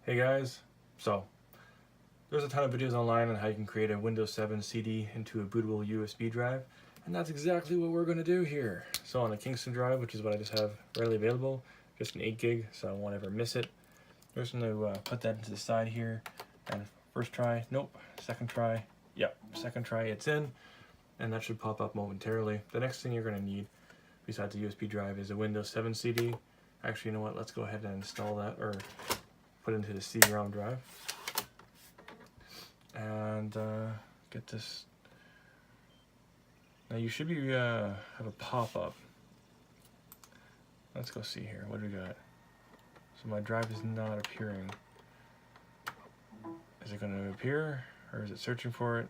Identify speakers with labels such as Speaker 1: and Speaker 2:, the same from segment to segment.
Speaker 1: Hey guys, so there's a ton of videos online on how you can create a Windows 7 CD into a bootable USB drive, and that's exactly what we're going to do here. So on the Kingston drive, which is what I just have readily available, just an 8 gig, so I won't ever miss it. I'm just going to put that into the side here, and first try, nope, second try, yep, second try, it's in, and that should pop up momentarily. The next thing you're going to need, besides the USB drive, is a Windows 7 CD. Actually, you know what, let's go ahead and install that, or put into the CD-ROM drive, and get this. Now you should be have a pop-up. Let's go see here. What do we got? So my drive is not appearing. Is it going to appear, or is it searching for it?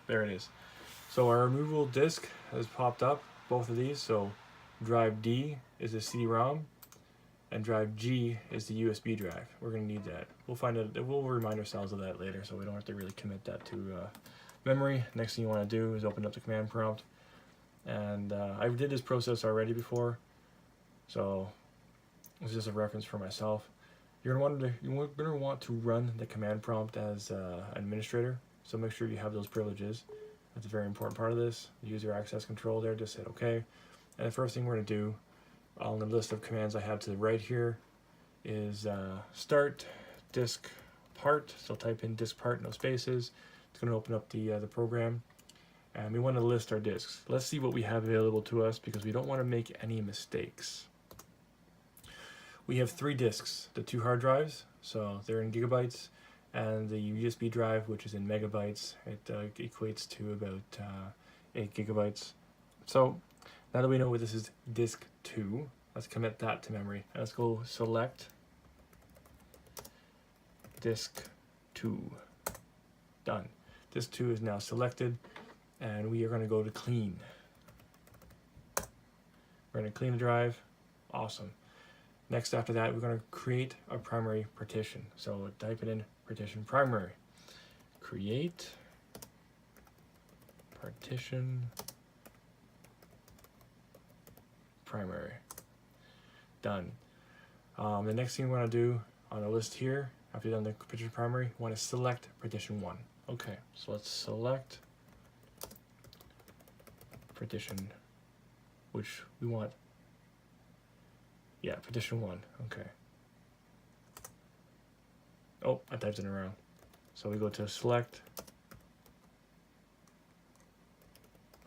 Speaker 1: There it is. So our removable disk has popped up, both of these. So drive D is a CD-ROM, and drive G is the USB drive. We're going to need that. We'll find it. We'll remind ourselves of that later, so we don't have to really commit that to memory. Next thing you want to do is open up the command prompt, and I did this process already before, so it's just a reference for myself. You're going to want to run the command prompt as an administrator, so make sure you have those privileges. That's a very important part of this. User access control there. Just hit OK, and the first thing we're going to do on the list of commands I have to the right here is start diskpart. So type in diskpart, no spaces. It's going to open up the program, and we want to list our disks. Let's see what we have available to us, because we don't want to make any mistakes. We have 3 disks, the 2 hard drives, so they're in gigabytes, and the USB drive, which is in megabytes. It equates to about 8 gigabytes. So now that we know what this is, disk 2, let's commit that to memory. And let's go select disk 2. Done. Disk 2 is now selected, and we are going to go to clean. We're going to clean the drive. Awesome. Next, after that, we're going to create a primary partition. So type it in partition primary. Create partition primary. Done. The next thing we want to do on the list here, after you've done the partition primary, you want to select partition 1. Okay, so let's select partition, which we want. Yeah, partition 1. Okay. Oh, I typed it around. So we go to select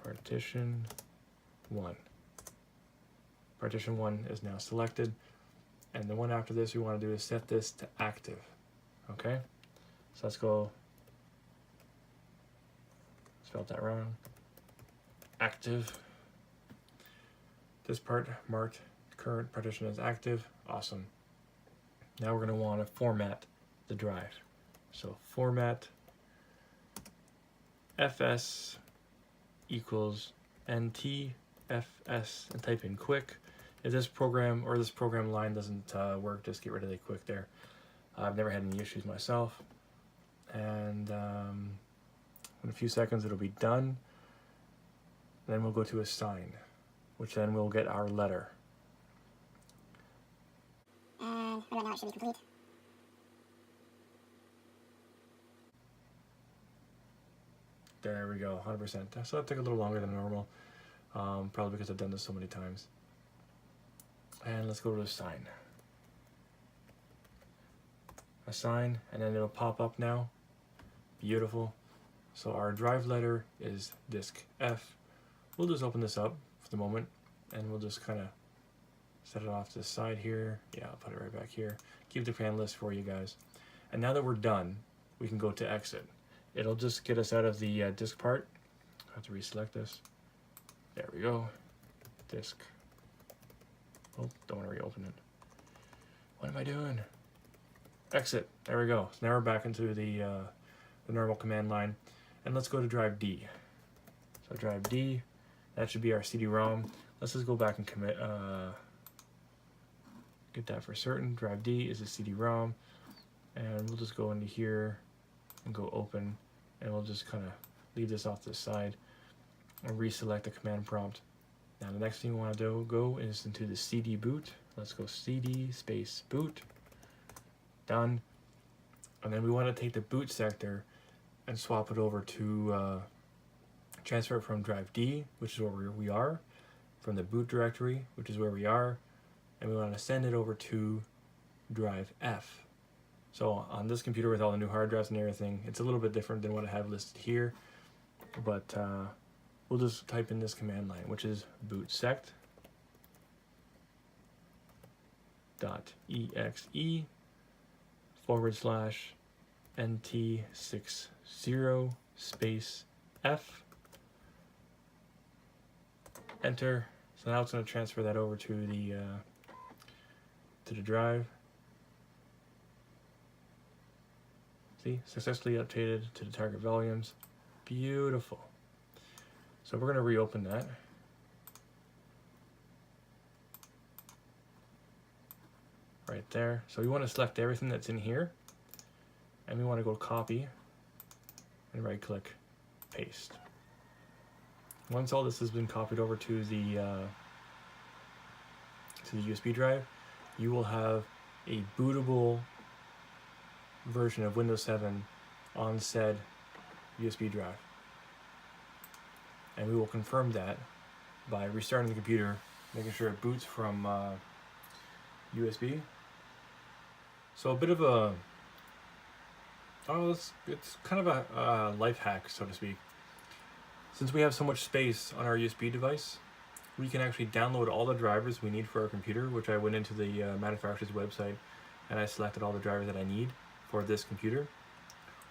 Speaker 1: partition 1. Partition 1 is now selected, and the one after this we want to do is set this to active. Okay, so let's go. Spelled that wrong. Active. This part marked current partition as active. Awesome. Now we're going to want to format the drive. So format fs equals ntfs, and type in quick. If this program or this program line doesn't work, just get rid of the quick there. I've never had any issues myself. And in a few seconds it'll be done. Then we'll go to assign, which then we'll get our letter.
Speaker 2: And right now it should be complete.
Speaker 1: There we go, 100%. So that took a little longer than normal, probably because I've done this so many times. And let's go to assign. Assign, and then it'll pop up now. Beautiful. So our drive letter is disk F. We'll just open this up for the moment, and we'll just kind of set it off to the side here. Yeah, I'll put it right back here. Keep the command list for you guys. And now that we're done, we can go to exit. It'll just get us out of the disk part. I have to reselect this. There we go. Disk. Oh, don't want to reopen it. What am I doing? Exit. There we go. So now we're back into the normal command line. And let's go to drive D. So drive D, that should be our CD-ROM. Let's just go back and commit. Get that for certain. Drive D is a CD-ROM, and we'll just go into here and go open, and we'll just kind of leave this off to the side and reselect the command prompt. Now the next thing we want to go is into the CD boot. Let's go CD space boot. Done. And then we want to take the boot sector and swap it over to transfer it from drive D, which is where we are, from the boot directory, which is where we are, and we want to send it over to drive F. So on this computer with all the new hard drives and everything, it's a little bit different than what I have listed here, but we'll just type in this command line, which is bootsect.exe / nt60 space F. Enter. So now it's going to transfer that over to the drive. See, successfully updated to the target volumes. Beautiful. So we're going to reopen that. Right there. So we want to select everything that's in here, and we want to go copy and right click paste. Once all this has been copied over to the USB drive, you will have a bootable version of Windows 7 on said USB drive. And we will confirm that by restarting the computer, making sure it boots from USB. So a bit of a, it's kind of a life hack, so to speak. Since we have so much space on our USB device, we can actually download all the drivers we need for our computer, which I went into the manufacturer's website and I selected all the drivers that I need for this computer.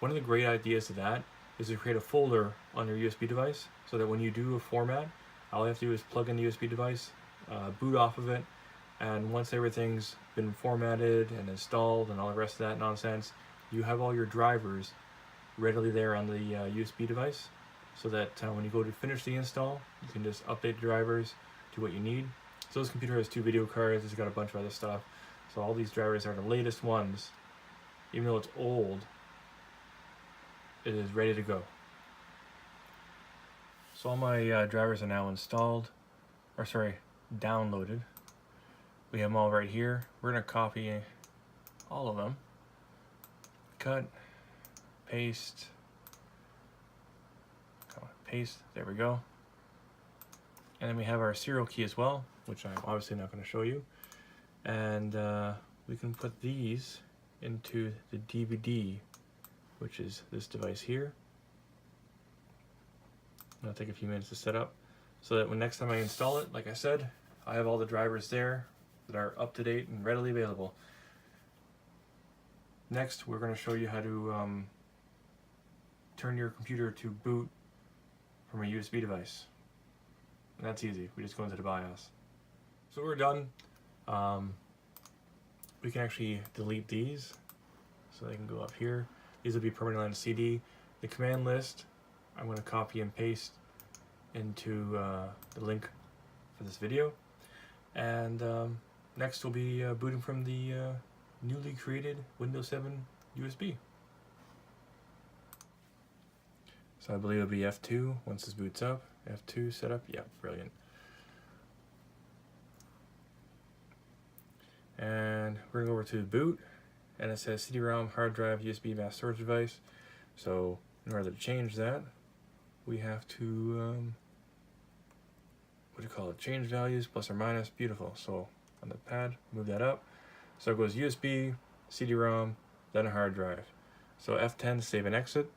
Speaker 1: One of the great ideas to that is to create a folder on your USB device so that when you do a format, all you have to do is plug in the USB device, boot off of it, and once everything's been formatted and installed and all the rest of that nonsense, you have all your drivers readily there on the USB device, so that when you go to finish the install, you can just update the drivers to what you need. So this computer has 2 video cards, it's got a bunch of other stuff, so all these drivers are the latest ones. Even though it's old, it is ready to go. So all my drivers are now installed, or sorry, downloaded. We have them all right here. We're going to copy all of them. Cut, paste, paste, there we go. And then we have our serial key as well, which I'm obviously not going to show you. And we can put these into the DVD, which is this device here. It'll take a few minutes to set up, so that when next time I install it, like I said, I have all the drivers there that are up to date and readily available. Next, we're going to show you how to turn your computer to boot from a USB device. And that's easy. We just go into the BIOS. So we're done. We can actually delete these, so they can go up here. These will be permanently on the CD. The command list, I'm going to copy and paste into the link for this video. And next we'll be booting from the newly created Windows 7 USB. So I believe it'll be F2 once this boots up. F2 setup, yeah, brilliant. And we're gonna go over to boot, and it says CD-ROM, hard drive, USB mass storage device. So in order to change that, we have to what do you call it? Change values, plus or minus. Beautiful. So on the pad, move that up. So it goes USB, CD-ROM, then a hard drive. So F10 to save and exit.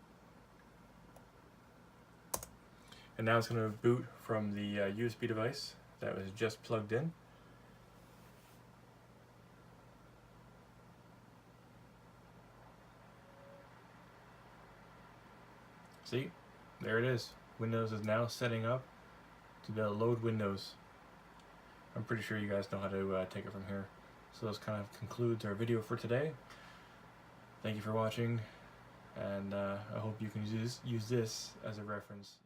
Speaker 1: And now it's going to boot from the USB device that was just plugged in. See, there it is. Windows is now setting up to load Windows. I'm pretty sure you guys know how to take it from here. So this kind of concludes our video for today. Thank you for watching, and I hope you can use this as a reference.